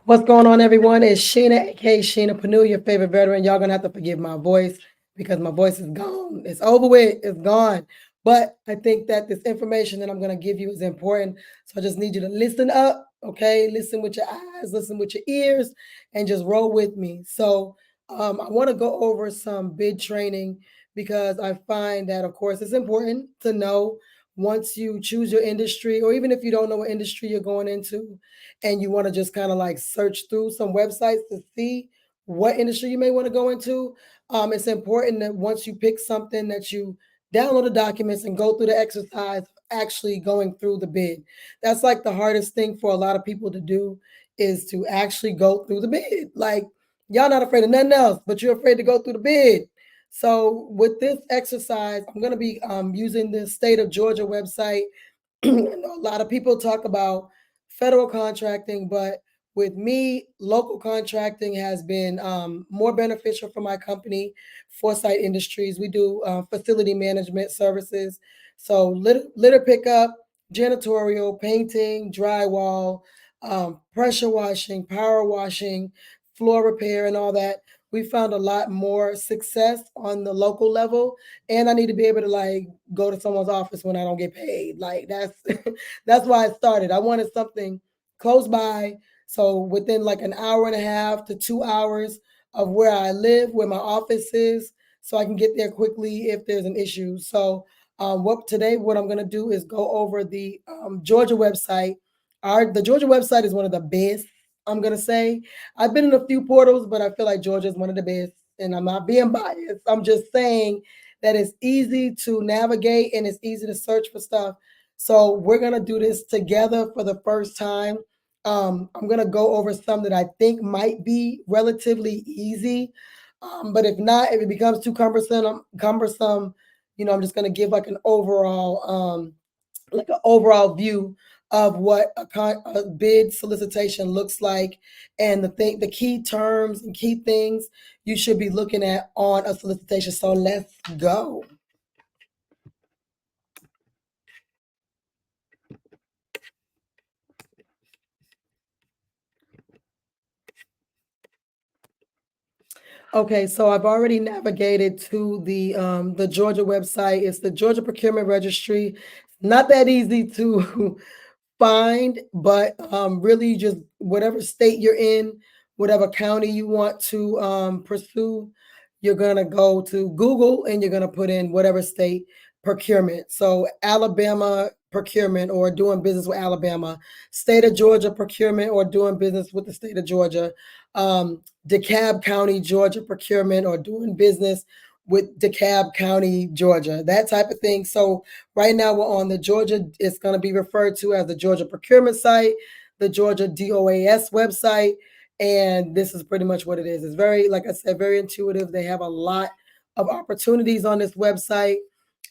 What's going on, everyone? It's Sheena, aka Sheenapreneur, your favorite veteran. Y'all gonna have to forgive my voice because my voice is gone. It's over with, it's gone. But I think that this information that I'm gonna give you is important. So I just need you to listen up, okay? Listen with your eyes, listen with your ears, and just roll with me. So I want to go over some bid training because I find that, of course, it's important to know once you choose your industry, or even if you don't know what industry you're going into and you want to just kind of like search through some websites to see what industry you may want to go into, it's important that once you pick something that you download the documents and go through the exercise of actually going through the bid. That's like the hardest thing for a lot of people to do is to actually go through the bid. Like y'all not afraid of nothing else, but you're afraid to go through the bid. So with this exercise, I'm going to be using the state of Georgia website. I know a lot of people talk about federal contracting, but with me, local contracting has been more beneficial for my company, Foresight Industries. We do facility management services. So litter pickup, janitorial, painting, drywall, pressure washing, power washing, floor repair, and all that. We found a lot more success on the local level, and I need to be able to like go to someone's office when I don't get paid. Like that's that's why I started. I wanted something close by, so within like an hour and a half to 2 hours of where I live, where my office is, so I can get there quickly if there's an issue. So what I'm gonna do is go over the Georgia website. The Georgia website is one of the best. I'm gonna say I've been in a few portals, but I feel like Georgia is one of the best. And I'm not being biased. I'm just saying that it's easy to navigate and it's easy to search for stuff. So we're gonna do this together for the first time. I'm gonna go over some that I think might be relatively easy, but if not, if it becomes too cumbersome, I'm just gonna give like an overall view of what a bid solicitation looks like and the key terms and key things you should be looking at on a solicitation. So let's go. Okay, so I've already navigated to the Georgia website. It's the Georgia Procurement Registry. Not that easy to find, but really just whatever state you're in, whatever county you want to pursue, you're gonna go to Google and you're gonna put in whatever state procurement. So Alabama procurement or doing business with Alabama, state of Georgia procurement or doing business with the state of Georgia, DeKalb County, Georgia procurement or doing business with DeKalb County, Georgia, that type of thing. So right now we're on the Georgia, it's going to be referred to as the Georgia procurement site, the Georgia DOAS website. And this is pretty much what it is. It's very, like I said, very intuitive. They have a lot of opportunities on this website.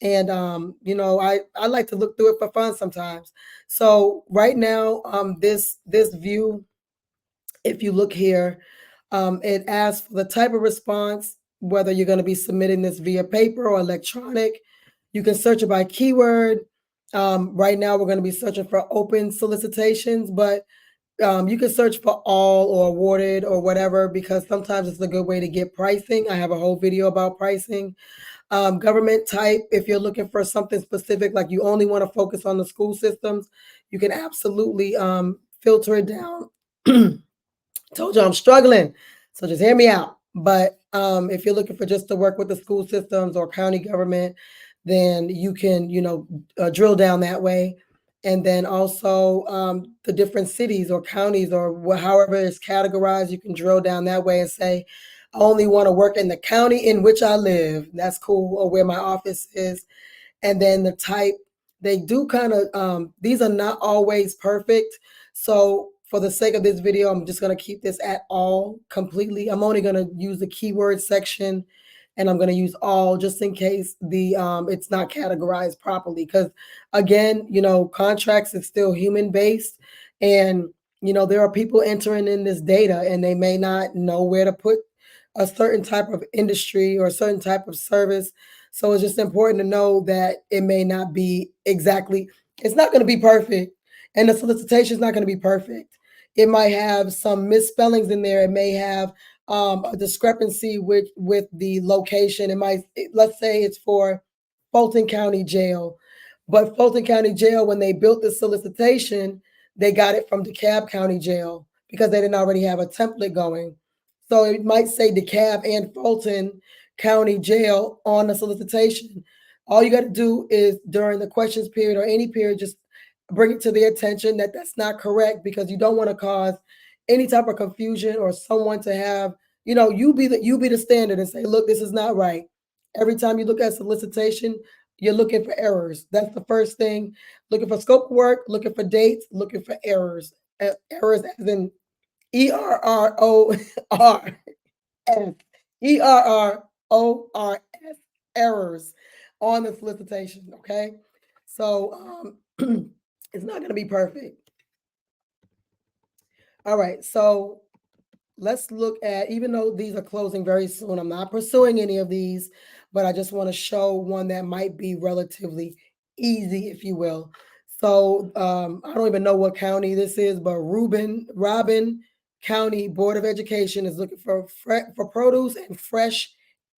And I like to look through it for fun sometimes. So right now, this view, if you look here, it asks for the type of response, whether you're going to be submitting this via paper or electronic. You can search it by keyword. Right now, we're going to be searching for open solicitations, but you can search for all or awarded or whatever, because sometimes it's a good way to get pricing. I have a whole video about pricing. Government type, if you're looking for something specific, like you only want to focus on the school systems, you can absolutely filter it down. Told you I'm struggling, so just hear me out. But if you're looking for just to work with the school systems or county government, then you can, drill down that way. And then also the different cities or counties or however it's categorized, you can drill down that way and say, I only want to work in the county in which I live. That's cool, or where my office is. And then the type, they do kind of, these are not always perfect. So for the sake of this video, I'm just going to keep this at all completely. I'm only going to use the keyword section, and I'm going to use all just in case it's not categorized properly. Because again, contracts is still human based, and there are people entering in this data and they may not know where to put a certain type of industry or a certain type of service. So it's just important to know that it may not be exactly, it's not going to be perfect. And the solicitation is not going to be perfect. It might have some misspellings in there. It may have a discrepancy with the location. Let's say it's for Fulton County Jail, but Fulton County Jail, when they built the solicitation, they got it from DeKalb County Jail because they didn't already have a template going. So it might say DeKalb and Fulton County Jail on the solicitation. All you got to do is during the questions period or any period, just bring it to their attention that that's not correct, because you don't want to cause any type of confusion or someone to have, you be the standard and say, look, this is not right. Every time you look at solicitation, you're looking for errors. That's the first thing. Looking for scope of work, looking for dates, looking for errors. Errors as in ERROR S. ERRORS, errors on the solicitation. Okay. So it's not going to be perfect. All right. So let's look at, even though these are closing very soon, I'm not pursuing any of these, but I just want to show one that might be relatively easy, if you will. So I don't even know what county this is, but Robin County Board of Education is looking for produce and fresh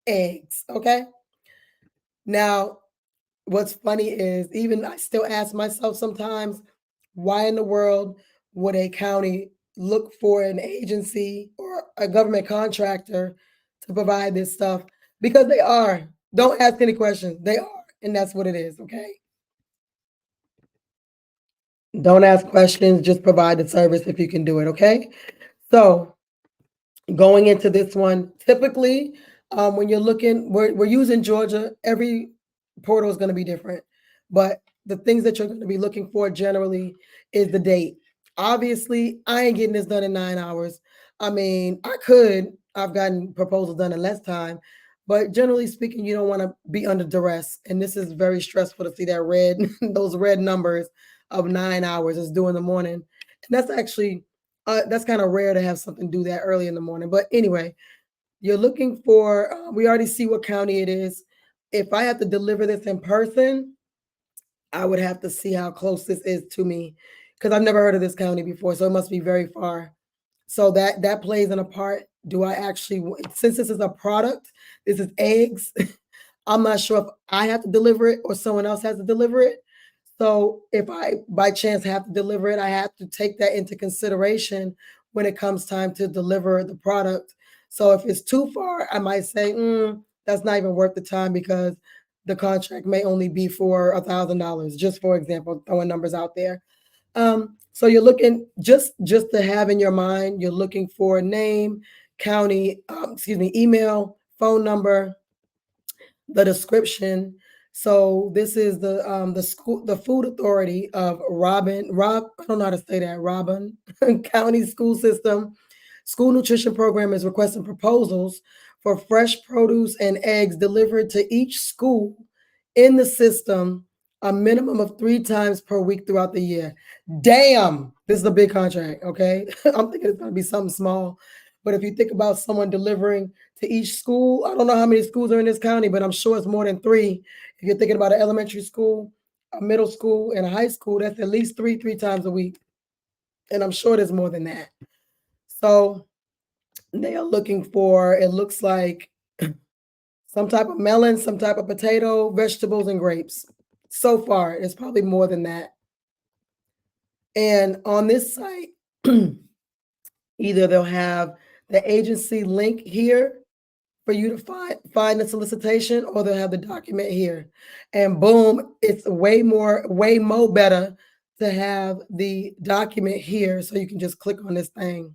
eggs. Okay. Now, what's funny is, even I still ask myself sometimes, why in the world would a county look for an agency or a government contractor to provide this stuff? Because they are. Don't ask any questions. They are. And that's what it is. Okay. Don't ask questions. Just provide the service if you can do it. Okay. So going into this one, typically, when you're looking, we're using Georgia. Every portal is going to be different, but the things that you're going to be looking for generally is the date. Obviously, I ain't getting this done in 9 hours. I mean, I've gotten proposals done in less time, but generally speaking, you don't want to be under duress. And this is very stressful to see that those red numbers of 9 hours is due in the morning. And that's actually that's kind of rare to have something do that early in the morning. But anyway, you're looking for, we already see what county it is. If I have to deliver this in person, I would have to see how close this is to me, because I've never heard of this county before. So it must be very far. So that plays in a part. Do I actually, since this is a product, this is eggs, I'm not sure if I have to deliver it or someone else has to deliver it. So if I by chance have to deliver it, I have to take that into consideration when it comes time to deliver the product. So if it's too far, I might say, that's not even worth the time, because the contract may only be for $1,000, just for example, throwing numbers out there. So you're looking, just to have in your mind, you're looking for name, county, email, phone number, the description. So this is the food authority of Rob, I don't know how to say that, Robin County School System. School nutrition program is requesting proposals for fresh produce and eggs delivered to each school in the system a minimum of 3 times per week throughout the year. Damn, this is a big contract. Okay. I'm thinking it's going to be something small. But if you think about someone delivering to each school, I don't know how many schools are in this county, but I'm sure it's more than 3. If you're thinking about an elementary school, a middle school, and a high school, that's at least three times a week. And I'm sure there's more than that. So they are looking for, it looks like, some type of melon, some type of potato, vegetables, and grapes. So far, it's probably more than that. And on this site, either they'll have the agency link here for you to find the solicitation, or they'll have the document here. And boom, it's way more better to have the document here, so you can just click on this thing.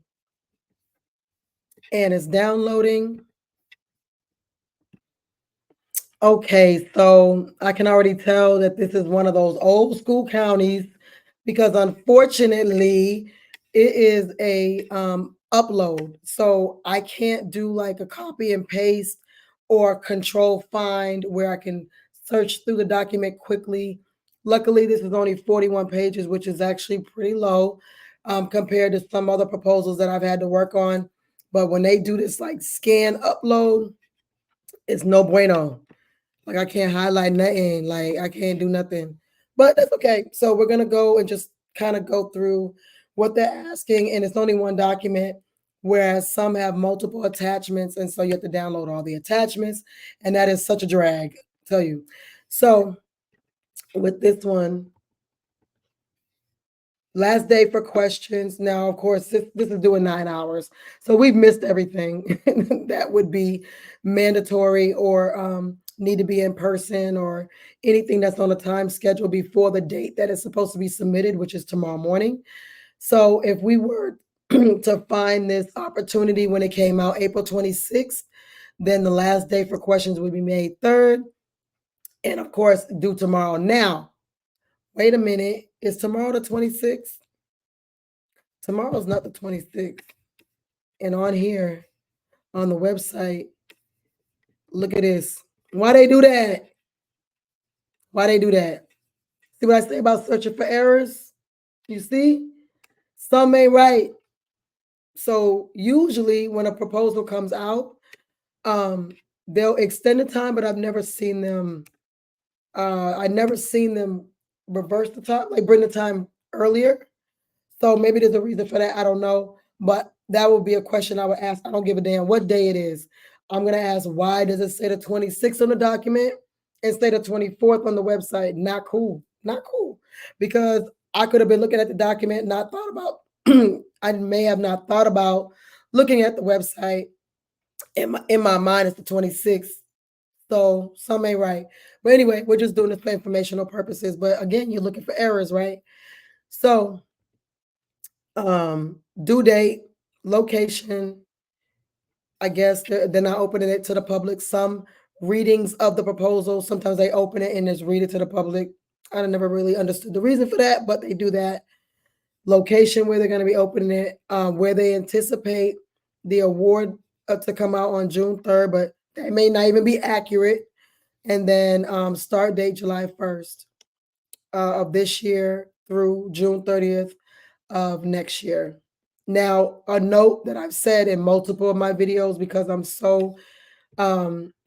And it's downloading. Okay, so I can already tell that this is one of those old school counties, because unfortunately it is a upload. So I can't do like a copy and paste or control find where I can search through the document quickly. Luckily, this is only 41 pages, which is actually pretty low compared to some other proposals that I've had to work on. But when they do this like scan upload, it's no bueno. Like I can't highlight nothing. Like I can't do nothing. But that's okay. So we're gonna go and just kind of go through what they're asking, and it's only one document, whereas some have multiple attachments, and so you have to download all the attachments, and that is such a drag, I tell you. So with this one, last day for questions. Now, of course, this is doing 9 hours, so we've missed everything that would be mandatory or need to be in person, or anything that's on a time schedule before the date that is supposed to be submitted, which is tomorrow morning. So if we were to find this opportunity when it came out April 26th, then the last day for questions would be May 3rd, and of course due tomorrow. Now, wait a minute, is tomorrow the 26th? Tomorrow's not the 26th. And on here, on the website, look at this. Why they do that? Why they do that? See what I say about searching for errors? You see? Some ain't right. So usually when a proposal comes out, they'll extend the time, but I've never seen them reverse the time, like bring the time earlier. So maybe there's a reason for that. I don't know. But that would be a question I would ask. I don't give a damn what day it is. I'm going to ask, why does it say the 26th on the document instead of 24th on the website? Not cool. Not cool. Because I could have been looking at the document, not thought about, I may have not thought about looking at the website. In my mind, it's the 26th. So some ain't right. But anyway, we're just doing this for informational purposes. But again, you're looking for errors, right? So due date, location, I guess they're not opening it to the public. Some readings of the proposal, sometimes they open it and just read it to the public. I never really understood the reason for that, but they do that. Location where they're going to be opening it, where they anticipate the award to come out on June 3rd, but that may not even be accurate. And then start date July 1st of this year through June 30th of next year. Now, a note that I've said in multiple of my videos, because I'm so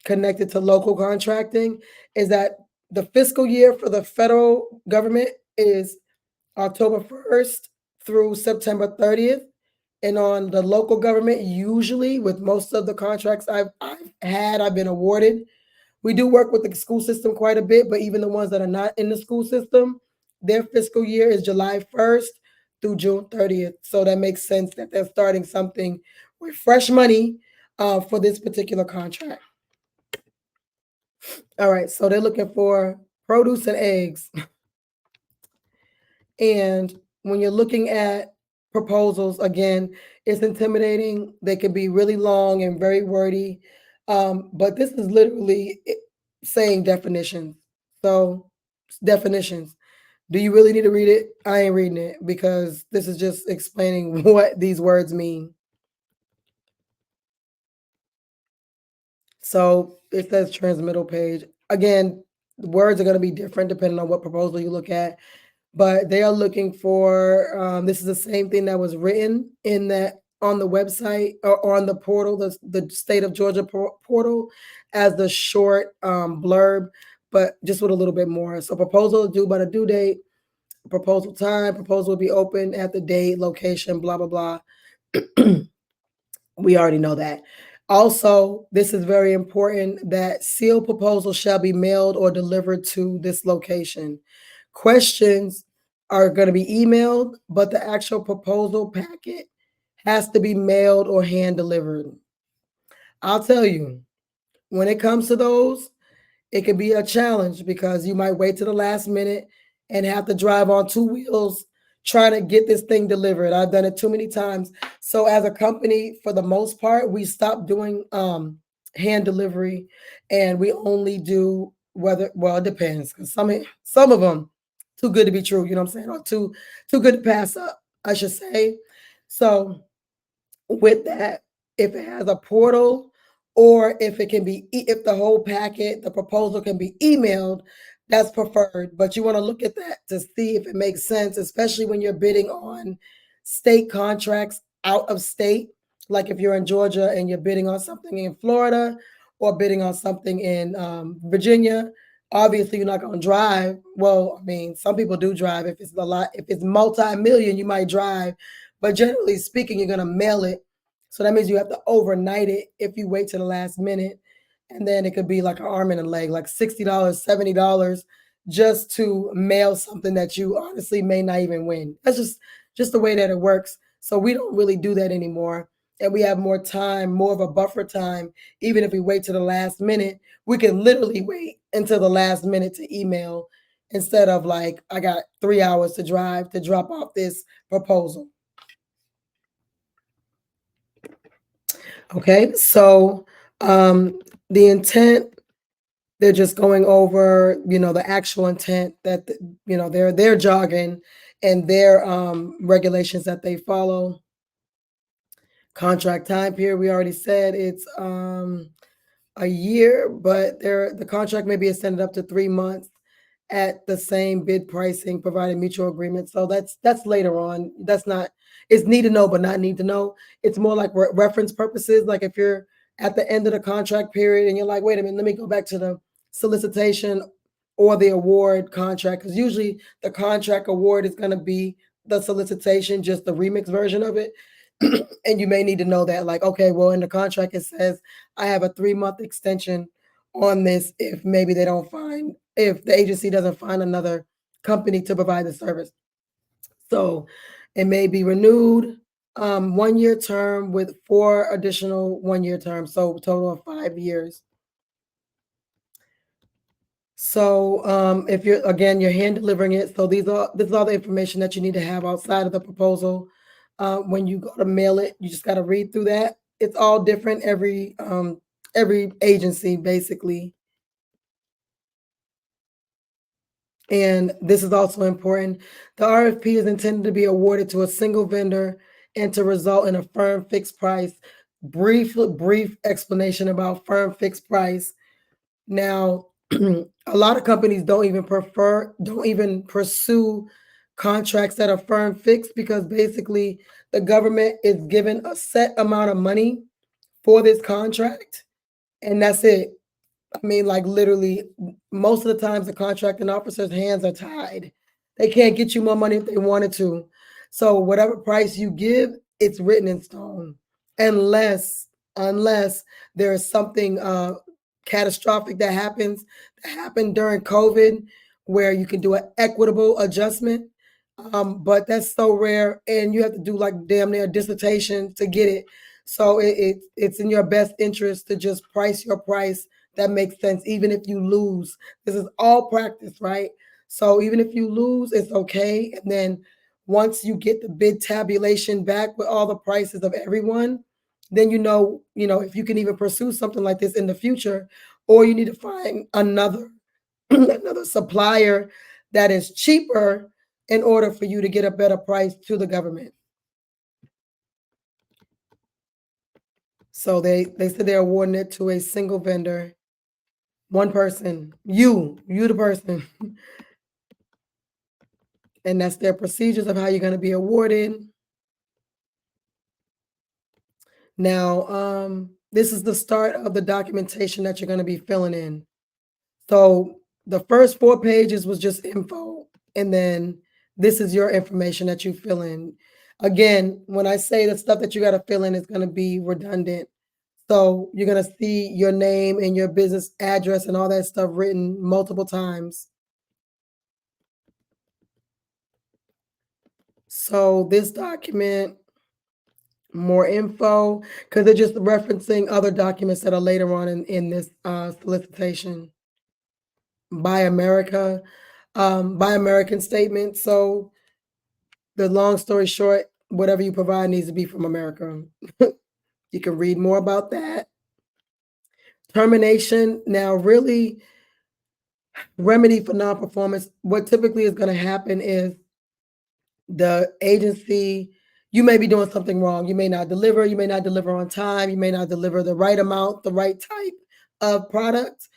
connected to local contracting, is that the fiscal year for the federal government is October 1st through September 30th. And on the local government, usually with most of the contracts I've been awarded, we do work with the school system quite a bit, but even the ones that are not in the school system, their fiscal year is July 1st through June 30th. So that makes sense that they're starting something with fresh money for this particular contract. All right, so they're looking for produce and eggs. And when you're looking at proposals, again, it's intimidating. They can be really long and very wordy. But this is literally saying definitions. So definitions. Do you really need to read it? I ain't reading it, because this is just explaining what these words mean. So it says transmittal page. Again, the words are going to be different depending on what proposal you look at, but they are looking for, this is the same thing that was written in that on the website or on the portal, the state of Georgia portal, as the short blurb, but just with a little bit more. So proposal due by the due date, proposal time, proposal will be open at the date, location, blah, blah, blah. We already know that. Also, this is very important, that sealed proposal shall be mailed or delivered to this location. Questions are going to be emailed, but the actual proposal packet has to be mailed or hand delivered. I'll tell you, when it comes to those, it could be a challenge, because you might wait to the last minute and have to drive on 2 wheels trying to get this thing delivered. I've done it too many times. So as a company, for the most part, we stopped doing hand delivery, and we only do it depends, because some of them too good to be true, you know what I'm saying, or too good to pass up, I should say. So with that, if it has a portal, or if it can be, if the whole packet, the proposal can be emailed, that's preferred. But you want to look at that to see if it makes sense, especially when you're bidding on state contracts out of state. Like if you're in Georgia and you're bidding on something in Florida, or bidding on something in Virginia, obviously you're not going to drive. Well, I mean, some people do drive. If it's a lot, if it's multi-million, you might drive, but generally speaking, you're going to mail it. So that means you have to overnight it if you wait to the last minute. And then it could be like an arm and a leg, like $60, $70 just to mail something that you honestly may not even win. That's just the way that it works. So we don't really do that anymore. And we have more time, more of a buffer time. Even if we wait to the last minute, we can literally wait until the last minute to email instead of like, I got 3 hours to drive to drop off this proposal. Okay, so the intent, they're just going over, the actual intent that, their jargon and their regulations that they follow. Contract time period, we already said it's a year, but the contract may be extended up to 3 months at the same bid pricing, provided mutual agreement. So that's later on. That's not, it's need to know, but not need to know. It's more like reference purposes. Like if you're at the end of the contract period and you're like, wait a minute, let me go back to the solicitation or the award contract, because usually the contract award is going to be the solicitation, just the remix version of it. And you may need to know that, like, okay, well, in the contract, it says I have a 3-month extension on this if maybe they don't find, if the agency doesn't find another company to provide the service. So it may be renewed, 1-year term with 4 additional 1-year terms, so total of 5 years. So if you're, again, you're hand delivering it. So this is all the information that you need to have outside of the proposal. When you go to mail it, you just got to read through that. It's all different every agency basically. And this is also important. The RFP is intended to be awarded to a single vendor and to result in a firm fixed price. Brief explanation about firm fixed price. Now, a lot of companies don't even pursue contracts that are firm fixed because basically the government is given a set amount of money for this contract and that's it. I mean, like literally, most of the times the contracting officer's hands are tied. They can't get you more money if they wanted to. So whatever price you give, it's written in stone, unless there is something catastrophic that happened during COVID, where you can do an equitable adjustment. But that's so rare, and you have to do like damn near a dissertation to get it. So it's in your best interest to just price your price that makes sense, even if you lose. This is all practice, right? So even if you lose, it's okay. And then once you get the bid tabulation back with all the prices of everyone, then if you can even pursue something like this in the future, or you need to find another another supplier that is cheaper in order for you to get a better price to the government. So they said they're awarding it to a single vendor, one person, you the person. And that's their procedures of how you're going to be awarded. Now, this is the start of the documentation that you're going to be filling in. So the first 4 pages was just info, and then this is your information that you fill in. Again, when I say the stuff that you got to fill in is going to be redundant. So you're going to see your name and your business address and all that stuff written multiple times. So this document, more info, because they're just referencing other documents that are later on in this solicitation. Buy America, Buy American statement. So the long story short, whatever you provide needs to be from America. You can read more about that. Termination. Now, really, remedy for non-performance. What typically is going to happen is the agency, you may be doing something wrong. You may not deliver on time, you may not deliver the right amount, the right type of product.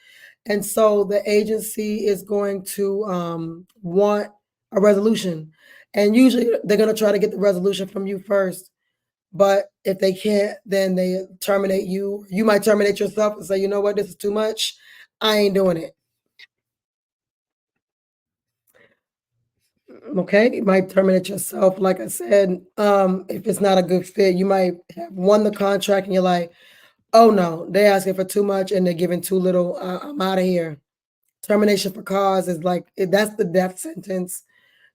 And so the agency is going to want a resolution. And usually they're going to try to get the resolution from you first. But if they can't, then they terminate you. You might terminate yourself and say, you know what, this is too much. I ain't doing it. Okay, you might terminate yourself. Like I said, if it's not a good fit, you might have won the contract and you're like, oh no, they're asking for too much and they're giving too little. I'm out of here. Termination for cause is like that's the death sentence.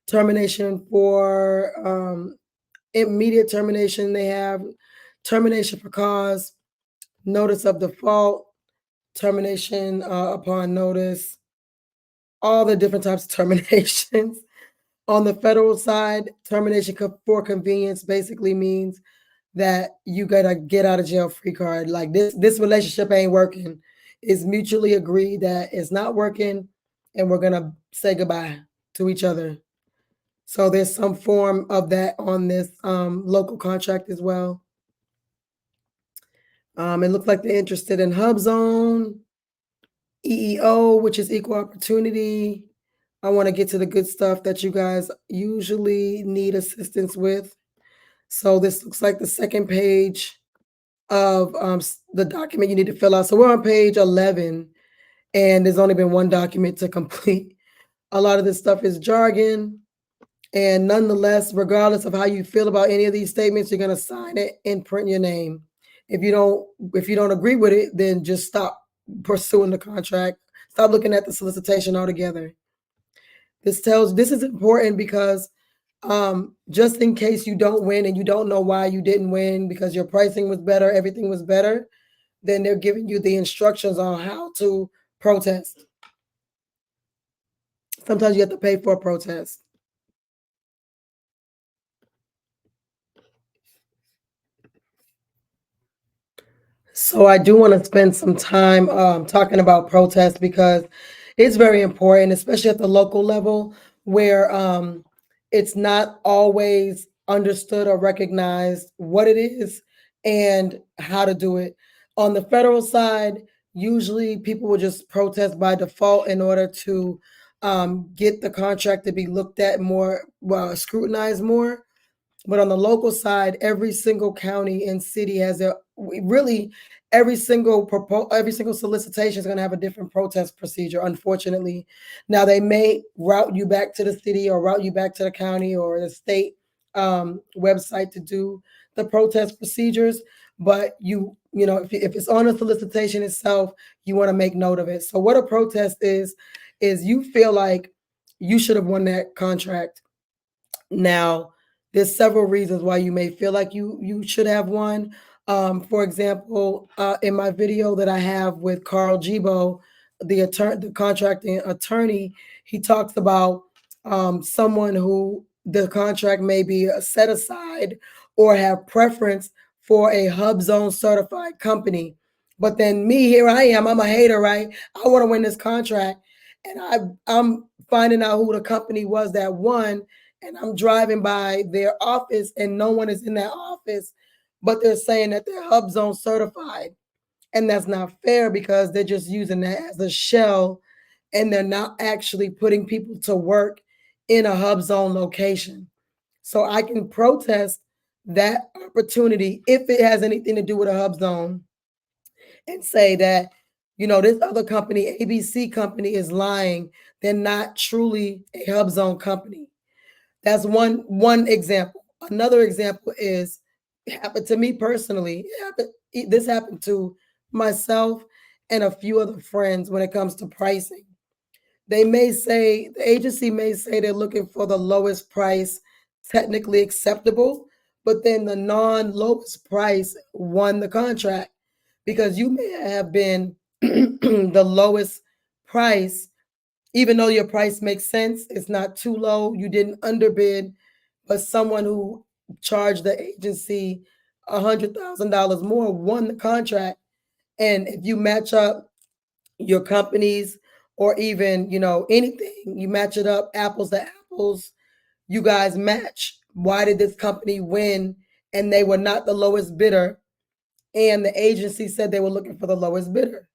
Termination for immediate termination, they have termination for cause, notice of default, termination upon notice, all the different types of terminations. On the federal side, termination for convenience basically means that you got a get out of jail free card. Like this relationship ain't working. It's mutually agreed that it's not working and we're gonna say goodbye to each other. So there's some form of that on this local contract as well. It looks like they're interested in HubZone, EEO, which is equal opportunity. I want to get to the good stuff that you guys usually need assistance with. So this looks like the second page of the document you need to fill out. So we're on page 11, and there's only been one document to complete. A lot of this stuff is jargon, and nonetheless, regardless of how you feel about any of these statements, you're going to sign it and print your name. If you don't agree with it, then just stop pursuing the contract. Stop looking at the solicitation altogether. This is important because just in case you don't win and you don't know why you didn't win because your pricing was better, everything was better, then they're giving you the instructions on how to protest. Sometimes you have to pay for a protest. So I do want to spend some time talking about protests because it's very important, especially at the local level where it's not always understood or recognized what it is and how to do it. On the federal side, usually people will just protest by default in order to get the contract to be looked at more, well, scrutinized more. But on the local side, every single county and city has really every single solicitation is going to have a different protest procedure. Unfortunately, now they may route you back to the city or route you back to the county or the state website to do the protest procedures. But if it's on a solicitation itself, you want to make note of it. So what a protest is you feel like you should have won that contract. Now, there's several reasons why you may feel like you should have one. For example, in my video that I have with Carl Gibo, the contracting attorney, he talks about someone who the contract may be set aside or have preference for a HubZone certified company. But then me, here I am, I'm a hater, right? I want to win this contract. And I'm finding out who the company was that won, and I'm driving by their office and no one is in that office, but they're saying that they're HubZone certified. And that's not fair because they're just using that as a shell and they're not actually putting people to work in a HubZone location. So I can protest that opportunity if it has anything to do with a HubZone and say that, this other company, ABC company, is lying. They're not truly a HubZone company. That's one example. Another example is it happened to me personally. This happened to myself and a few other friends when it comes to pricing. The agency may say they're looking for the lowest price technically acceptable, but then the non-lowest price won the contract because you may have been the lowest price. Even though your price makes sense, it's not too low, you didn't underbid, but someone who charged the agency $100,000 more won the contract. And if you match up your companies or even, anything, you match it up apples to apples, you guys match. Why did this company win and they were not the lowest bidder? And the agency said they were looking for the lowest bidder.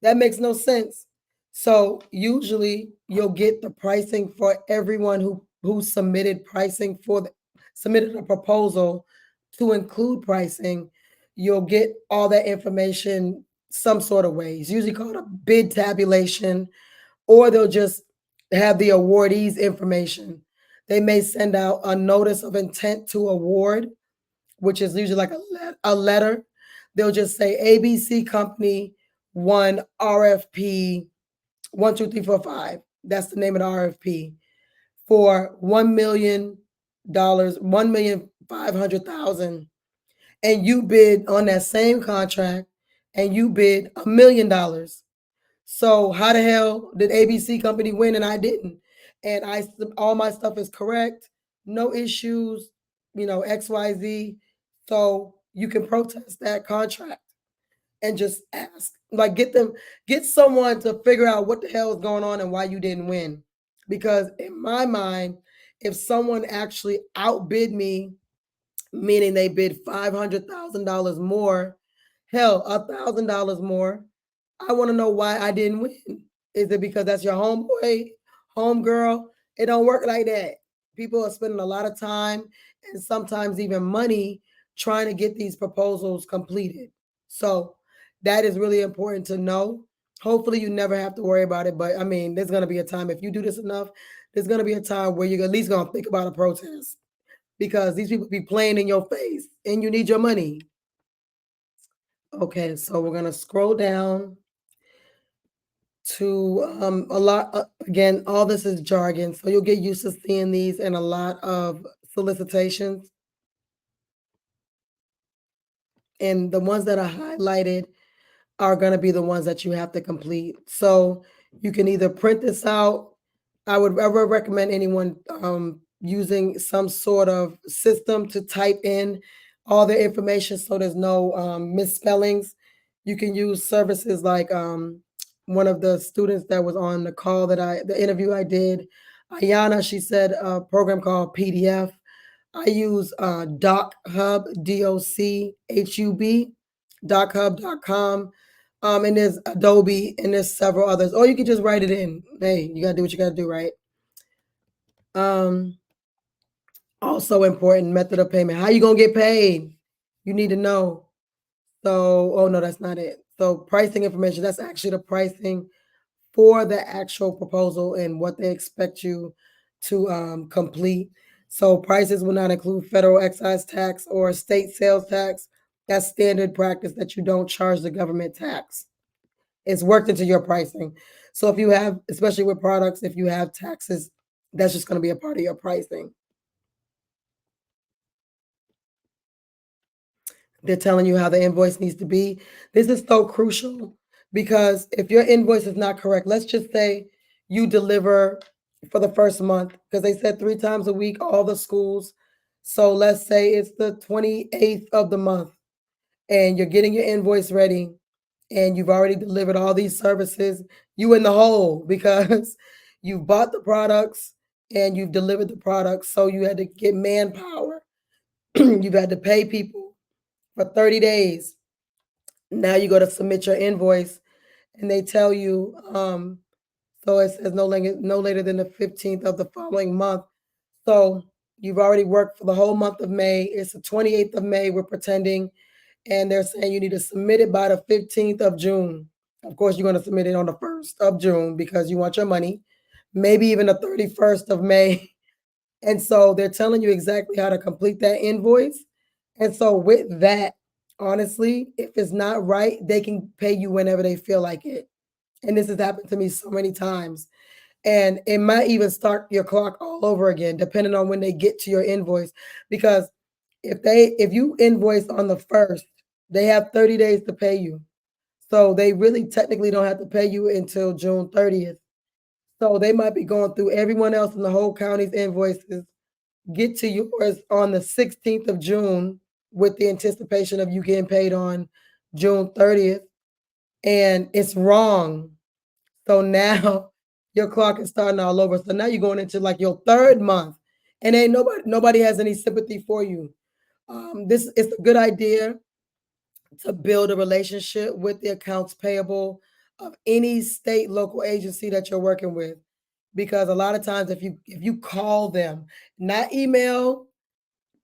That makes no sense. So usually you'll get the pricing for everyone who submitted submitted a proposal to include pricing. You'll get all that information some sort of way. It's usually called a bid tabulation, or they'll just have the awardees information. They may send out a notice of intent to award, which is usually like a letter. They'll just say ABC Company won RFP 12345. That's the name of the RFP for $1 million, 1,500,000, and you bid on that same contract, and you bid $1 million. So how the hell did ABC Company win and I didn't? And all my stuff is correct, no issues, XYZ. So you can protest that contract and just ask, like, get someone to figure out what the hell is going on and why you didn't win. Because in my mind, if someone actually outbid me, meaning they bid $500,000 more, hell, $1,000 more, I want to know why I didn't win. Is it because that's your homeboy, homegirl? It don't work like that. People are spending a lot of time and sometimes even money trying to get these proposals completed. So that is really important to know. Hopefully, you never have to worry about it. But I mean, there's going to be a time, if you do this enough, there's going to be a time where you're at least going to think about a protest because these people be playing in your face and you need your money. Okay, so we're going to scroll down to a lot. Again, all this is jargon, so you'll get used to seeing these in a lot of solicitations. And the ones that are highlighted are going to be the ones that you have to complete. So you can either print this out. I would ever recommend anyone using some sort of system to type in all their information so there's no misspellings. You can use services like one of the students that was on the call the interview I did, Ayana, she said a program called PDF. I use DocHub, DOCHUB, DocHub.com. And there's Adobe and there's several others. Or you can just write it in. Hey, you gotta do what you gotta do, right? Also important, method of payment. How you gonna get paid? You need to know. So, oh no, that's not it. So pricing information, that's actually the pricing for the actual proposal and what they expect you to complete. So prices will not include federal excise tax or state sales tax. That's standard practice that you don't charge the government tax. It's worked into your pricing. So if you have, especially with products, if you have taxes, that's just going to be a part of your pricing. They're telling you how the invoice needs to be. This is so crucial because if your invoice is not correct, let's just say you deliver for the first month, because they said 3 times a week, all the schools. So let's say it's the 28th of the month and you're getting your invoice ready and you've already delivered all these services. You in the hole because you bought the products and you've delivered the products. So you had to get manpower. You've had to pay people for 30 days. Now you go to submit your invoice and they tell you, so it says no later than the 15th of the following month. So you've already worked for the whole month of May. It's the 28th of May, we're pretending, and they're saying you need to submit it by the 15th of June. Of course, you're going to submit it on the 1st of June because you want your money, maybe even the 31st of May. And so they're telling you exactly how to complete that invoice. And so with that, honestly, if it's not right, they can pay you whenever they feel like it. And this has happened to me so many times. And it might even start your clock all over again, depending on when they get to your invoice. Because if you invoice on the 1st, they have 30 days to pay you. So they really technically don't have to pay you until June 30th. So they might be going through everyone else in the whole county's invoices, get to yours on the 16th of June with the anticipation of you getting paid on June 30th. And it's wrong. So now your clock is starting all over. So now you're going into like your 3rd month and ain't nobody has any sympathy for you. This is a good idea to build a relationship with the accounts payable of any state, local agency that you're working with. Because a lot of times if you call them, not email,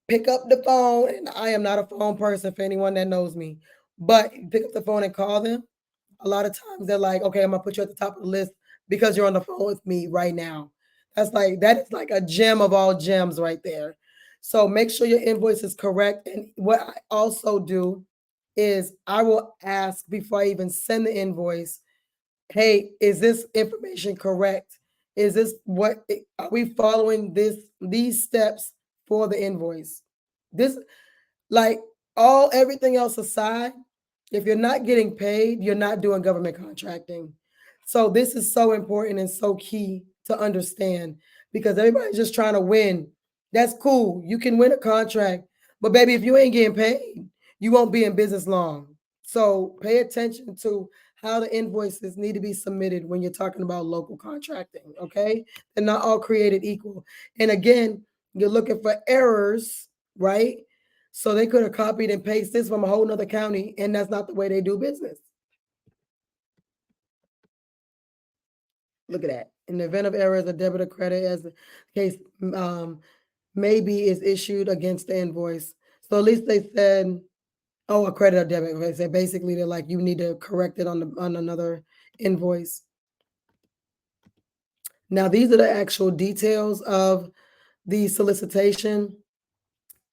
pick up the phone, and I am not a phone person for anyone that knows me, but pick up the phone and call them. A lot of times they're like, okay, I'm gonna put you at the top of the list because you're on the phone with me right now. That is like a gem of all gems right there. So make sure your invoice is correct. And what I also do is I will ask before I even send the invoice, hey, is this information correct? Is this what are we following these steps for the invoice? This like everything else aside, if you're not getting paid, you're not doing government contracting. So this is so important and so key to understand because everybody's just trying to win. That's cool. You can win a contract, but baby, if you ain't getting paid, you won't be in business long. So pay attention to how the invoices need to be submitted when you're talking about local contracting. Okay. They're not all created equal. And again, you're looking for errors, right? So they could have copied and pasted this from a whole nother county, and that's not the way they do business. Look at that. In the event of errors, a debit or credit as the case maybe is issued against the invoice. So at least they said, oh, a credit or debit. They said basically they're like, you need to correct it on another invoice. Now, these are the actual details of the solicitation.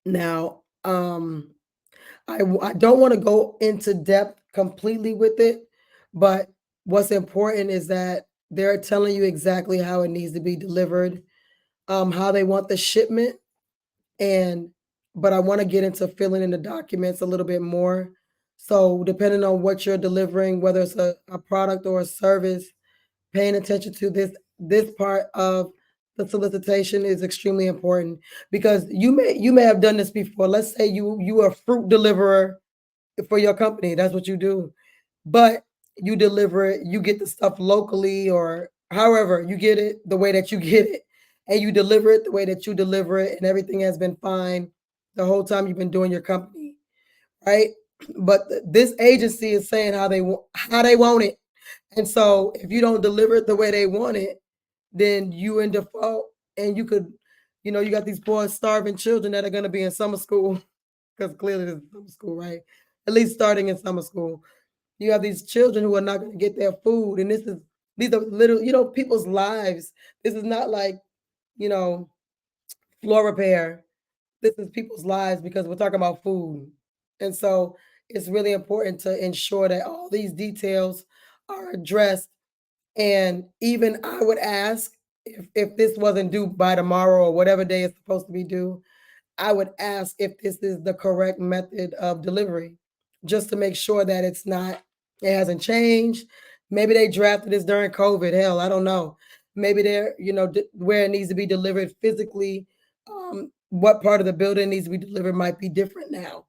Now, I don't want to go into depth completely with it, but what's important is that they're telling you exactly how it needs to be delivered, how they want the shipment, and but I want to get into filling in the documents a little bit more. So depending on what you're delivering, whether it's a product or a service, paying attention to this part of the solicitation is extremely important because you may have done this before. Let's say you are a fruit deliverer for your company. That's what you do. But you deliver it, you get the stuff locally or however you get it the way that you get it, and you deliver it the way that you deliver it, and everything has been fine the whole time you've been doing your company, right? But this agency is saying how they want it. And so if you don't deliver it the way they want it, then you in default and you could, you got these poor starving children that are going to be in summer school because clearly this is summer school, right? At least starting in summer school. You have these children who are not going to get their food. And these are little, people's lives. This is not like, you know, floor repair. This is people's lives because we're talking about food. And so it's really important to ensure that all these details are addressed. And even I would ask if this wasn't due by tomorrow or whatever day it's supposed to be due, I would ask if this is the correct method of delivery, just to make sure that it hasn't changed. Maybe they drafted this during COVID. Hell, I don't know. Maybe they're, where it needs to be delivered physically, what part of the building needs to be delivered might be different now,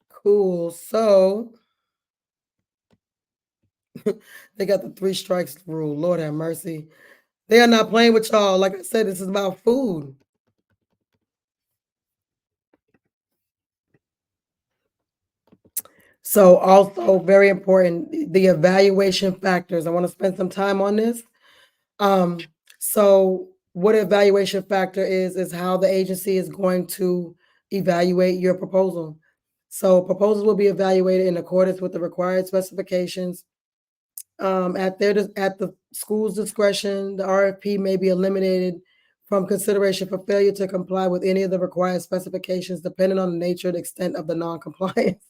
Cool. So they got the 3 strikes rule. Lord have mercy. They are not playing with y'all. Like I said, this is about food. So also very important, the evaluation factors. I want to spend some time on this. So what evaluation factor is how the agency is going to evaluate your proposal. So proposals will be evaluated in accordance with the required specifications. At the school's discretion, the RFP may be eliminated from consideration for failure to comply with any of the required specifications, depending on the nature and extent of the non-compliance.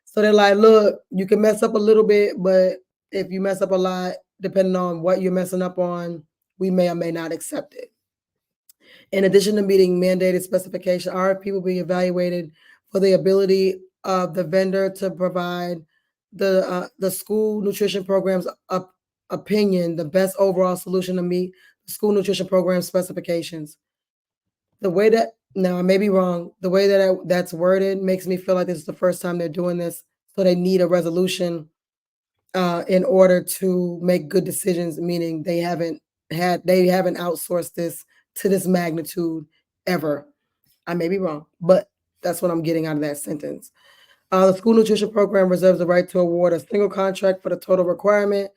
So they're like, look, you can mess up a little bit, but if you mess up a lot, depending on what you're messing up on, we may or may not accept it. In addition to meeting mandated specification, RFP will be evaluated for the ability of the vendor to provide the school nutrition program's opinion, the best overall solution to meet the school nutrition program specifications. The way that now I may be wrong, the way that that's worded makes me feel like this is the first time they're doing this, so they need a resolution in order to make good decisions. Meaning they haven't outsourced this to this magnitude ever. I may be wrong, but that's what I'm getting out of that sentence. The school nutrition program reserves the right to award a single contract for the total requirement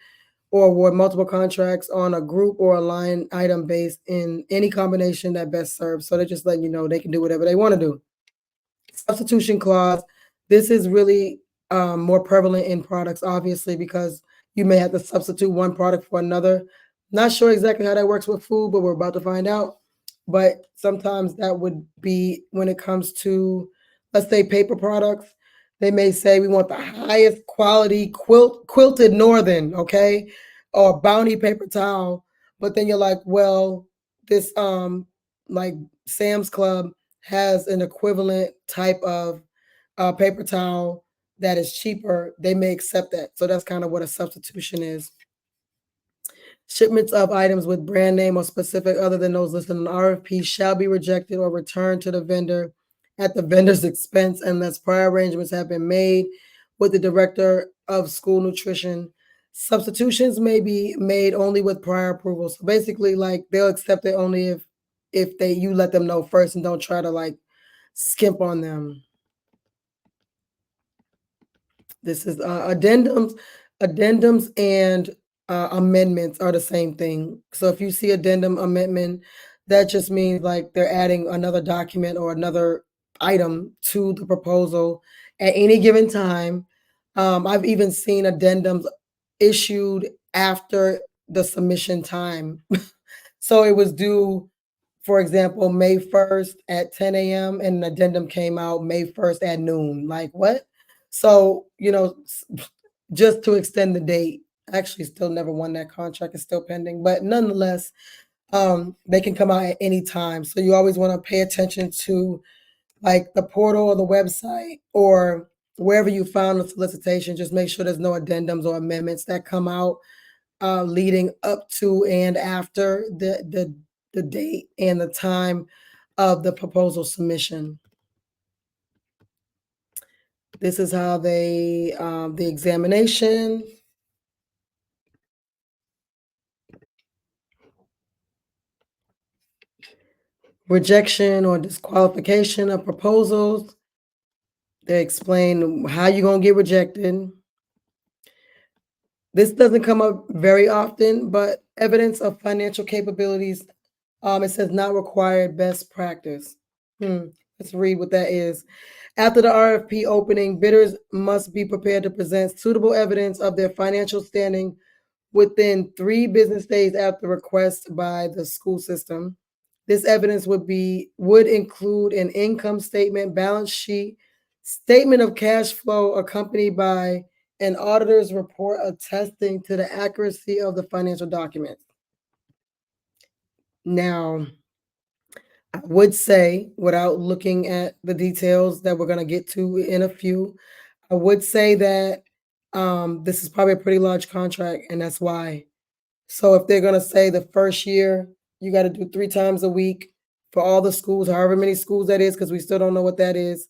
or award multiple contracts on a group or a line item based in any combination that best serves. So they're just letting you know they can do whatever they want to do. Substitution clause. This is really more prevalent in products, obviously, because you may have to substitute one product for another. Not sure exactly how that works with food, but we're about to find out. But sometimes that would be when it comes to, let's say, paper products. They may say we want the highest quality quilted northern, okay, or bounty paper towel. But then you're like, well, this like Sam's Club has an equivalent type of paper towel that is cheaper. They may accept that. So that's kind of what a substitution is. Shipments of items with brand name or specific other than those listed in the RFP shall be rejected or returned to the vendor at the vendor's expense unless prior arrangements have been made with the director of school nutrition. Substitutions may be made only with prior approval. So basically, like they'll accept it only if they you let them know first and don't try to like skimp on them. This is addendums. Addendums and amendments are the same thing. So if you see addendum amendment, that just means like they're adding another document or another item to the proposal at any given time. I've even seen addendums issued after the submission time. So it was due, for example, May 1st at 10 a.m. and an addendum came out May 1st at noon. Like what? So, just to extend the date. Actually, still never won that contract. It's still pending, but nonetheless, they can come out at any time. So you always want to pay attention to like the portal or the website or wherever you found the solicitation. Just make sure there's no addendums or amendments that come out leading up to and after the date and the time of the proposal submission. This is how they the examination. Rejection or disqualification of proposals. They explain how you're going to get rejected. This doesn't come up very often, but evidence of financial capabilities. It says not required best practice. Let's read what that is. After the RFP opening, bidders must be prepared to present suitable evidence of their financial standing within 3 business days after request by the school system. This evidence would include an income statement, balance sheet, statement of cash flow accompanied by an auditor's report attesting to the accuracy of the financial documents. Now, I would say, without looking at the details that we're going to get to in a few, I would say that this is probably a pretty large contract, and that's why. So if they're going to say the first year, you got to do 3 times a week for all the schools, however many schools that is, because we still don't know what that is.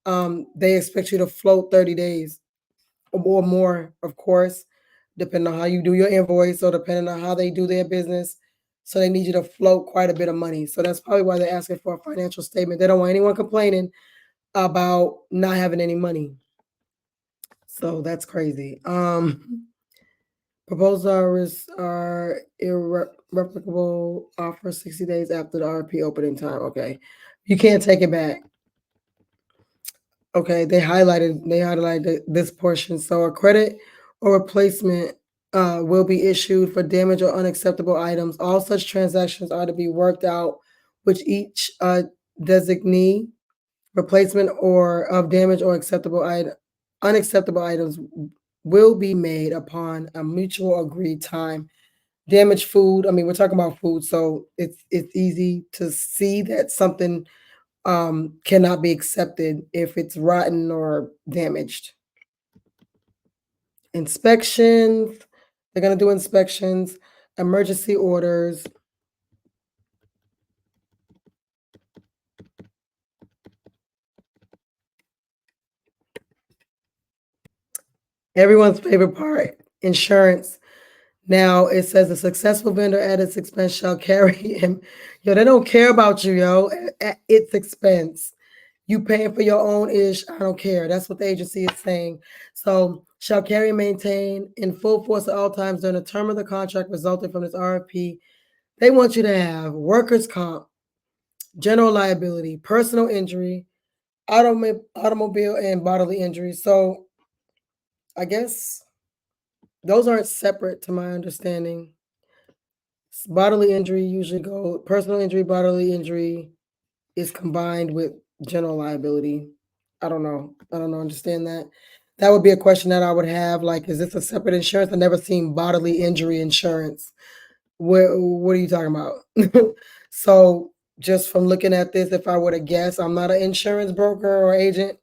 They expect you to float 30 days or more, of course, depending on how you do your invoice or depending on how they do their business. So they need you to float quite a bit of money. So that's probably why they're asking for a financial statement. They don't want anyone complaining about not having any money. So that's crazy. Proposals are irrevocable offer 60 days after the RP opening time. Okay. You can't take it back. Okay, they highlighted this portion. So a credit or replacement will be issued for damage or unacceptable items. All such transactions are to be worked out which each designee replacement or of damage or unacceptable items will be made upon a mutual agreed time. Damaged food, I mean, we're talking about food, so it's easy to see that something cannot be accepted if it's rotten or damaged. Inspections, they're going to do inspections, emergency orders. Everyone's favorite part, insurance. Now it says a successful vendor at its expense shall carry him. Yo, they don't care about you, yo, at its expense. You paying for your own ish, I don't care. That's what the agency is saying. So shall carry and maintain in full force at all times during the term of the contract resulting from this RFP. They want you to have workers' comp, general liability, personal injury, automobile and bodily injury. So I guess those aren't separate to my understanding. Bodily injury usually go personal injury, bodily injury is combined with general liability. I don't know. Understand that. That would be a question that I would have. Like, is this a separate insurance? I've never seen bodily injury insurance. What are you talking about? So just from looking at this, if I were to guess, I'm not an insurance broker or agent,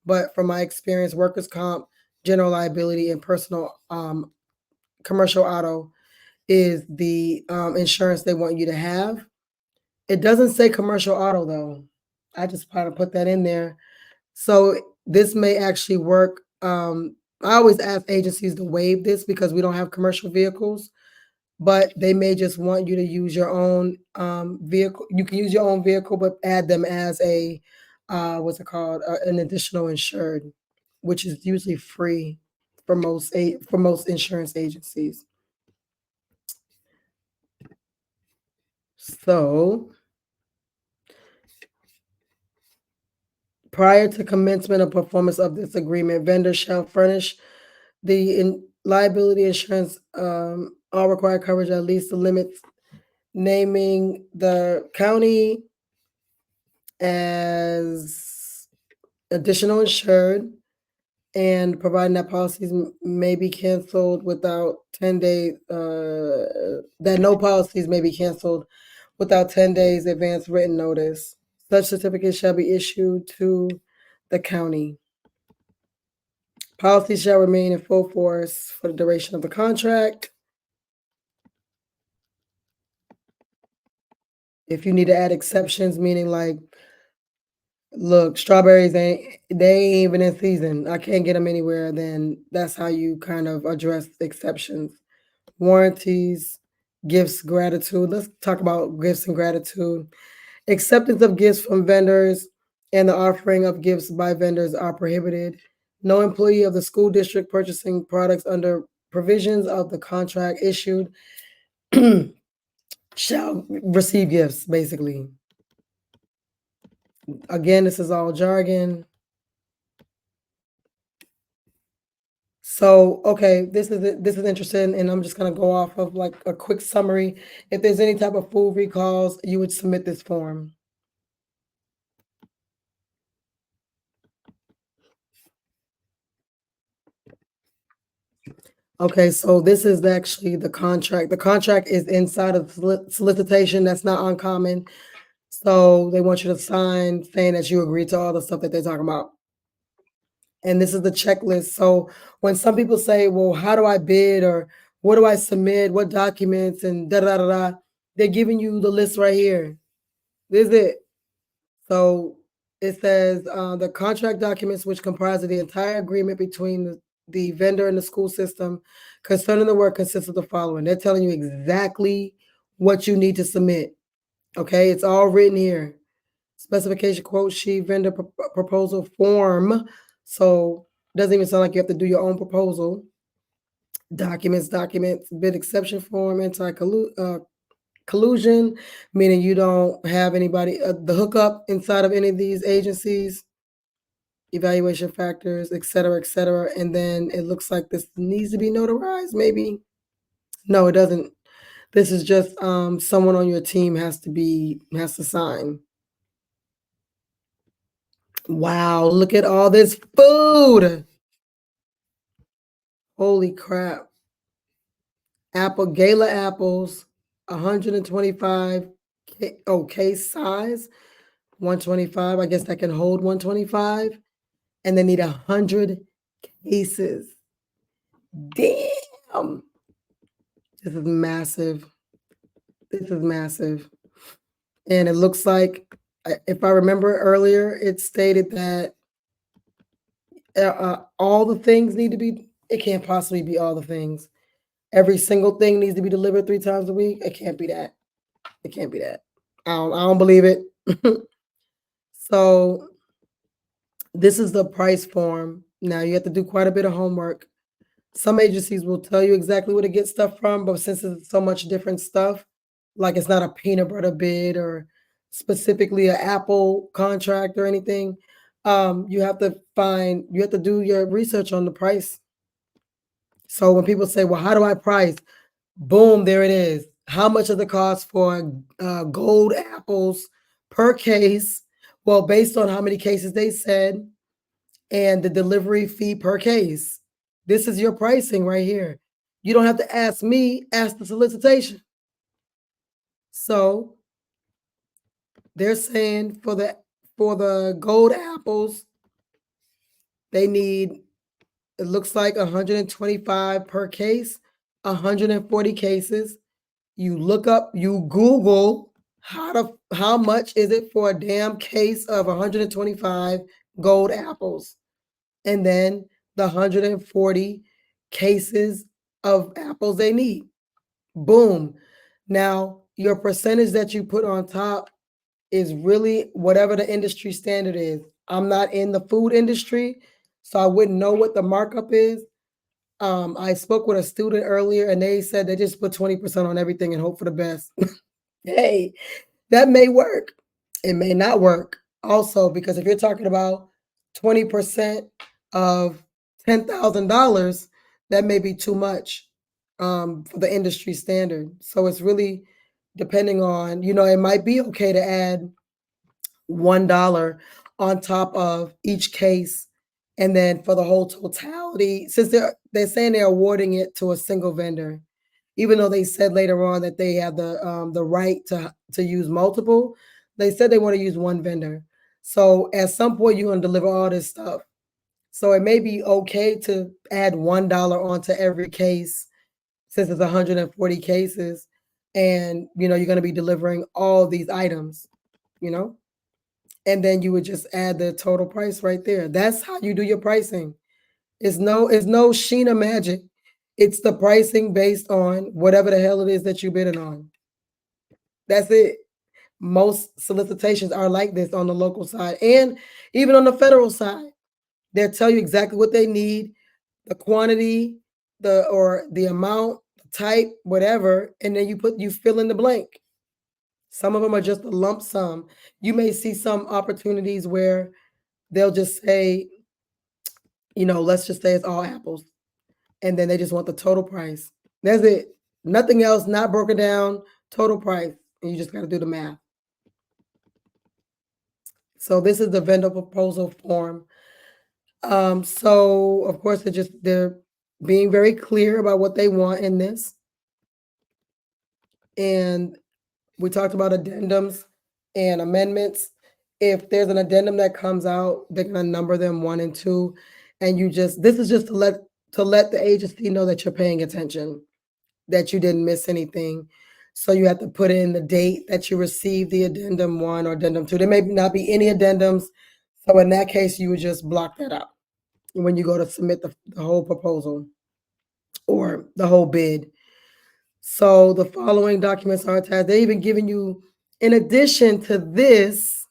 but from my experience, workers' comp, general liability, and personal commercial auto is the insurance they want you to have. It doesn't say commercial auto though. I just kind of put that in there. So this may actually work. I always ask agencies to waive this because we don't have commercial vehicles, but they may just want you to use your own vehicle. You can use your own vehicle, but add them as a what's it called? An additional insured, which is usually free for most insurance agencies. So prior to commencement of performance of this agreement, vendor shall furnish the liability insurance, all required coverage, at least the limits, naming the county as additional insured, and providing that policies may be canceled without 10 days, that no policies may be canceled without 10 days advance written notice. Such certificate shall be issued to the county. Policy shall remain in full force for the duration of the contract. If you need to add exceptions, meaning like, look, strawberries they ain't even in season, I can't get them anywhere, then that's how you kind of address exceptions. Warranties, gifts, gratitude. Let's talk about gifts and gratitude. Acceptance of gifts from vendors and the offering of gifts by vendors are prohibited. No employee of the school district purchasing products under provisions of the contract issued shall receive gifts, basically. Again, this is all jargon. So, okay, this is interesting, and I'm just gonna go off of like a quick summary. If there's any type of full recalls, you would submit this form. Okay, so this is actually the contract. The contract is inside of solicitation. That's not uncommon. So they want you to sign saying that you agree to all the stuff that they're talking about. And this is the checklist. So when some people say, well, how do I bid, or what do I submit, what documents, and da da da da, they're giving you the list right here. This is it. So it says the contract documents, which comprise of the entire agreement between the vendor and the school system concerning the work, consists of the following. They're telling you exactly what you need to submit. Okay, it's all written here. Specification quote sheet, vendor proposal form. So it doesn't even sound like you have to do your own proposal. Documents, bid exception form, collusion, meaning you don't have anybody, the hookup inside of any of these agencies, evaluation factors, et cetera, and then it looks like this needs to be notarized, maybe. No, it doesn't. This is just someone on your team has to sign. Wow, look at all this food. Holy crap. Gala apples, 125 case size, 125. I guess that can hold 125. And they need 100 cases. Damn. This is massive. And it looks like, if I remember earlier, it stated that all the things need to be, it can't possibly be all the things. Every single thing needs to be delivered 3 times a week. It can't be that. I don't believe it. So this is the price form. Now you have to do quite a bit of homework. Some agencies will tell you exactly where to get stuff from, but since it's so much different stuff, like it's not a peanut butter bid or specifically an Apple contract or anything, you have to do your research on the price. So when people say, well, how do I price? Boom, there it is. how much does it cost for gold apples per case? Well, based on how many cases they said and the delivery fee per case. This is your pricing right here. You don't have to ask me, ask the solicitation. So they're saying for the gold apples, they need, it looks like 125 per case, 140 cases. You look up, you Google how much is it for a damn case of 125 gold apples, and then the 140 cases of apples they need. Boom. Now, your percentage that you put on top is really whatever the industry standard is. I'm not in the food industry, so I wouldn't know what the markup is. I spoke with a student earlier and they said they just put 20% on everything and hope for the best. Hey, that may work. It may not work also, because if you're talking about 20% of $10,000, that may be too much for the industry standard. So it's really depending on, it might be okay to add $1 on top of each case. And then for the whole totality, since they're saying they're awarding it to a single vendor, even though they said later on that they have the right to use multiple, they said they want to use one vendor. So at some point you're going to deliver all this stuff. So it may be okay to add $1 onto every case since it's 140 cases, and you're going to be delivering all these items, and then you would just add the total price right there. That's how you do your pricing. It's no Sheena magic. It's the pricing based on whatever the hell it is that you're bidding on. That's it. Most solicitations are like this on the local side and even on the federal side. They'll tell you exactly what they need, the quantity, the amount, the type, whatever, and then you fill in the blank. Some of them are just a lump sum. You may see some opportunities where they'll just say, let's just say it's all apples. And then they just want the total price. That's it. Nothing else, not broken down, total price. And you just got to do the math. So this is the vendor proposal form. So of course they're being very clear about what they want in this. And we talked about addendums and amendments. If there's an addendum that comes out, they're gonna number them 1 and 2. And this is just to let the agency know that you're paying attention, that you didn't miss anything. So you have to put in the date that you received the addendum 1 or addendum 2. There may not be any addendums. So in that case, you would just block that out when you go to submit the whole proposal or the whole bid. So the following documents are attached. They even giving you, in addition to this,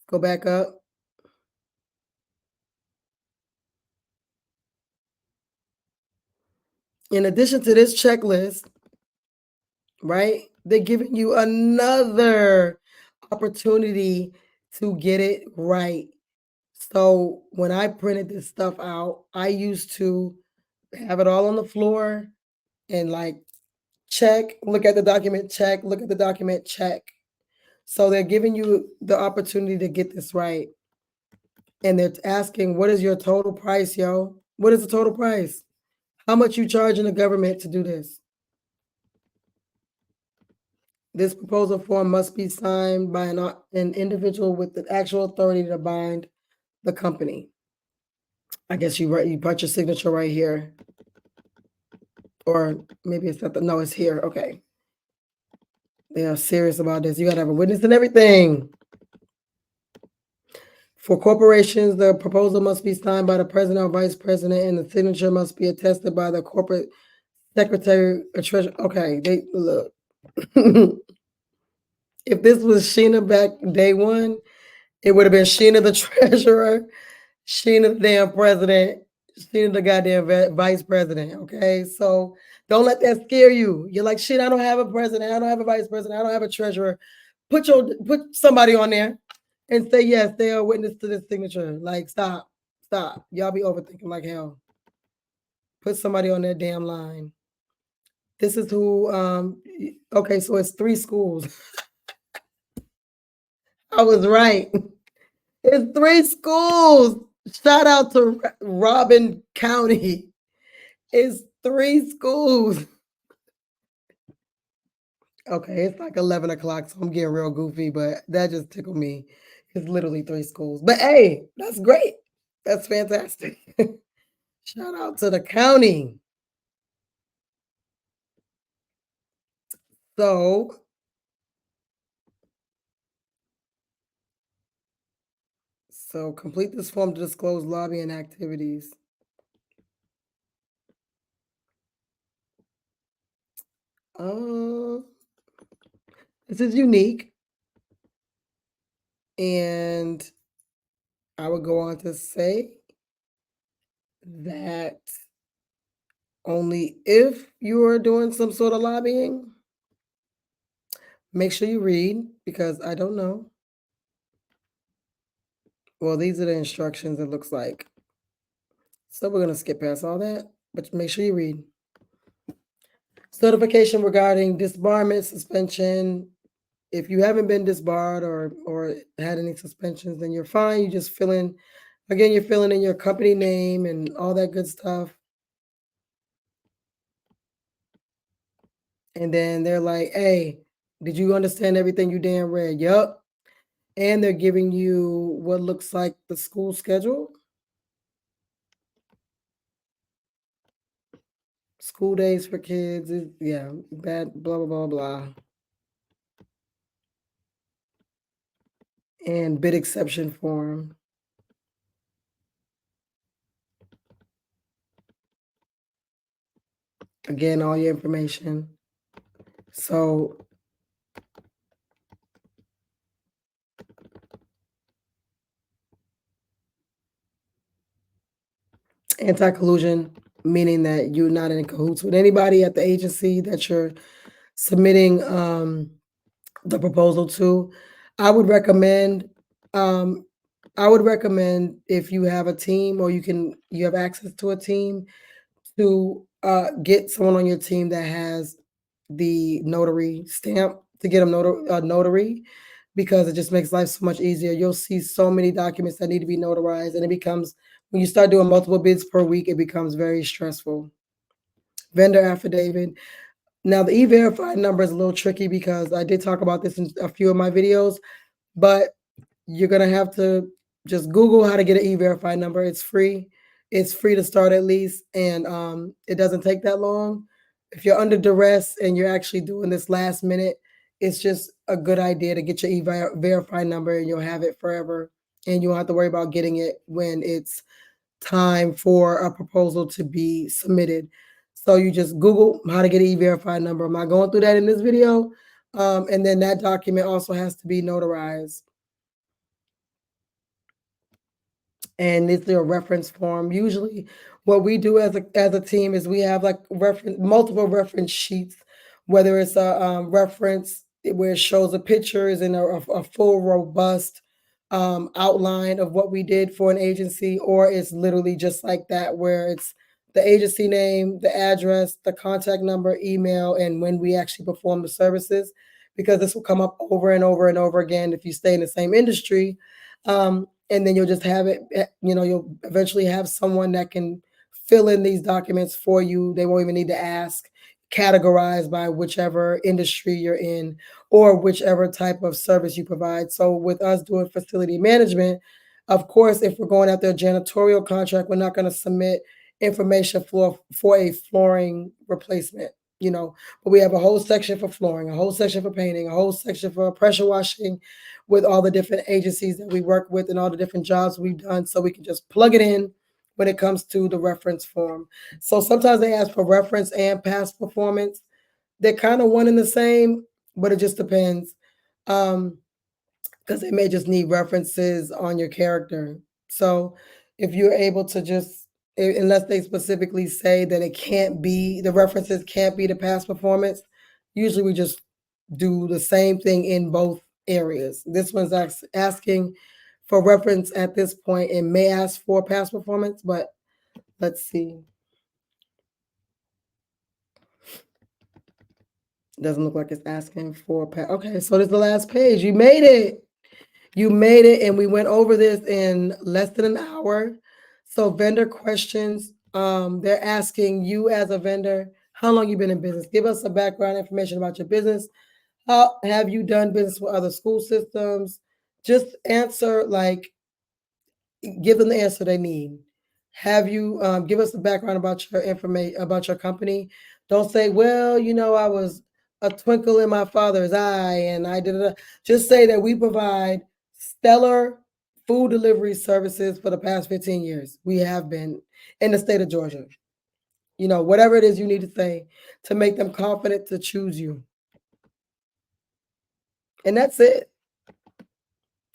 go back up. In addition to this checklist, right, they're giving you another opportunity to get it right. So when I printed this stuff out, I used to have it all on the floor and check, look at the document, check, look at the document, check. So they're giving you the opportunity to get this right. And they're asking, what is your total price, yo? What is the total price? How much you charging the government to do this? This proposal form must be signed by an individual with the actual authority to bind the company. I guess you put your signature right here. Or maybe it's no, it's here. Okay. They are serious about this. You got to have a witness and everything. For corporations, the proposal must be signed by the president or vice president, and the signature must be attested by the corporate secretary or treasurer. Okay, they look. If this was Sheena back day one, it would have been Sheena the treasurer, Sheena the damn president, Sheena the goddamn vice president. Okay, so don't let that scare you. You're like, shit, I don't have a president, I don't have a vice president, I don't have a treasurer. Put somebody on there and say yes, they are witness to this signature. Like, stop. Y'all be overthinking like hell. Put somebody on that damn line. This is who, okay, so it's 3 schools. I was right. It's 3 schools. Shout out to Robin County. It's 3 schools. Okay, it's like 11 o'clock, so I'm getting real goofy, but that just tickled me. It's literally 3 schools. But hey, that's great. That's fantastic. Shout out to the county. So complete this form to disclose lobbying activities. Uh, this is unique. And I would go on to say that only if you are doing some sort of lobbying, make sure you read because I don't know. Well, these are the instructions, it looks like. So we're going to skip past all that, but make sure you read. Certification regarding disbarment, suspension. If you haven't been disbarred or had any suspensions, then you're fine. You just fill in, again, you're filling in your company name and all that good stuff. And then they're like, hey, did you understand everything you damn read? Yup. And they're giving you what looks like the school schedule. School days for kids is, yeah, bad, blah, blah, blah, blah. And bid exception form. Again, all your information. So anti-collusion, meaning that you're not in cahoots with anybody at the agency that you're submitting the proposal to. I would recommend um, if you have a team or you have access to a team to get someone on your team that has the notary stamp to get them notary because it just makes life so much easier. You'll see so many documents that need to be notarized, and it becomes, when you start doing multiple bids per week, it becomes very stressful. Vendor affidavit. Now, the e-verify number is a little tricky because I did talk about this in a few of my videos, but you're going to have to just Google how to get an e-verify number. It's free. It's free to start at least, and it doesn't take that long. If you're under duress and you're actually doing this last minute, it's just a good idea to get your e-verify number and you'll have it forever. And you won't have to worry about getting it when it's time for a proposal to be submitted. So you just Google how to get an e-verify number. I'm not going through that in this video. And then that document also has to be notarized. And it's their reference form. Usually what we do as a team is we have like multiple reference sheets, whether it's a reference where it shows a pictures and a full robust outline of what we did for an agency, or it's literally just like that where it's the agency name, the address, the contact number, email, and when we actually perform the services, because this will come up over and over and over again if you stay in the same industry. And then you'll just have it, you'll eventually have someone that can fill in these documents for you. They won't even need to ask, categorized by whichever industry you're in or whichever type of service you provide. So with us doing facility management, of course, if we're going after a janitorial contract, we're not going to submit information for a flooring replacement, but we have a whole section for flooring, a whole section for painting, a whole section for pressure washing, with all the different agencies that we work with and all the different jobs we've done, so we can just plug it in when it comes to the reference form. So sometimes they ask for reference and past performance. They're kind of one and the same, but it just depends. Because they may just need references on your character. So if you're able to just, unless they specifically say that it can't be, the references can't be the past performance, usually we just do the same thing in both areas. This one's asking for reference at this point and may ask for past performance, but let's see. Doesn't look like it's asking for, okay, so this is the last page. You made it. You made it, and we went over this in less than an hour. So vendor questions, they're asking you as a vendor, how long you been in business? Give us some background information about your business. How have you done business with other school systems? Just answer, like, give them the answer they need. Have you give us the background about your information about your company? Don't say, well, I was a twinkle in my father's eye and I did it. Just say that we provide stellar food delivery services for the past 15 years. We have been in the state of Georgia. Whatever it is you need to say to make them confident to choose you. And that's it.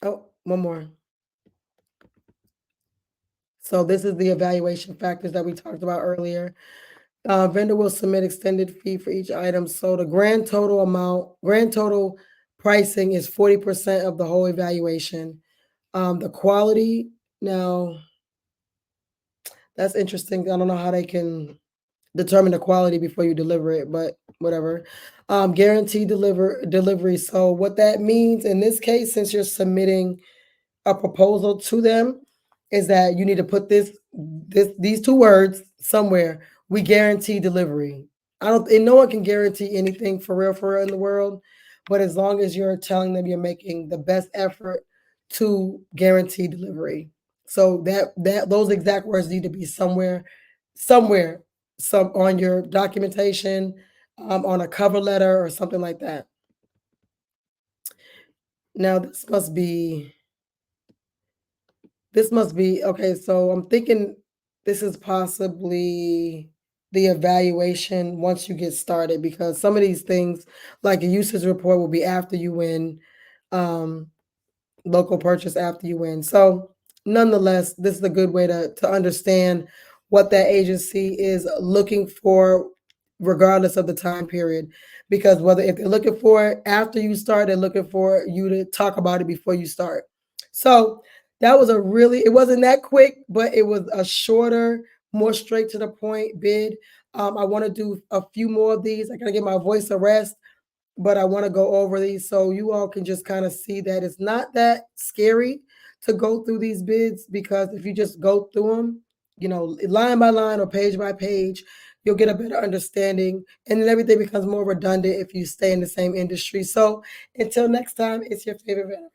Oh, one more. So this is the evaluation factors that we talked about earlier. Vendor will submit extended fee for each item. So the grand total pricing is 40% of the whole evaluation. The quality, now that's interesting. I don't know how they can determine the quality before you deliver it, but whatever. Guaranteed delivery. So what that means in this case, since you're submitting a proposal to them, is that you need to put these two words somewhere. We guarantee delivery. And no one can guarantee anything for real in the world, but as long as you're telling them you're making the best effort to guarantee delivery. So those exact words need to be somewhere, some on your documentation, on a cover letter or something like that. Now this must be okay. So I'm thinking this is possibly the evaluation once you get started, because some of these things, like a usage report, will be after you win, local purchase after you win. So nonetheless, this is a good way to understand what that agency is looking for, regardless of the time period. Because if they're looking for it after you start, they're looking for you to talk about it before you start. So that was it wasn't that quick, but it was a shorter, more straight to the point bid. I want to do a few more of these. I gotta give my voice a rest, but I want to go over these so you all can just kind of see that it's not that scary to go through these bids, because if you just go through them, line by line or page by page, you'll get a better understanding, and then everything becomes more redundant if you stay in the same industry. So until next time, it's your favorite vendor.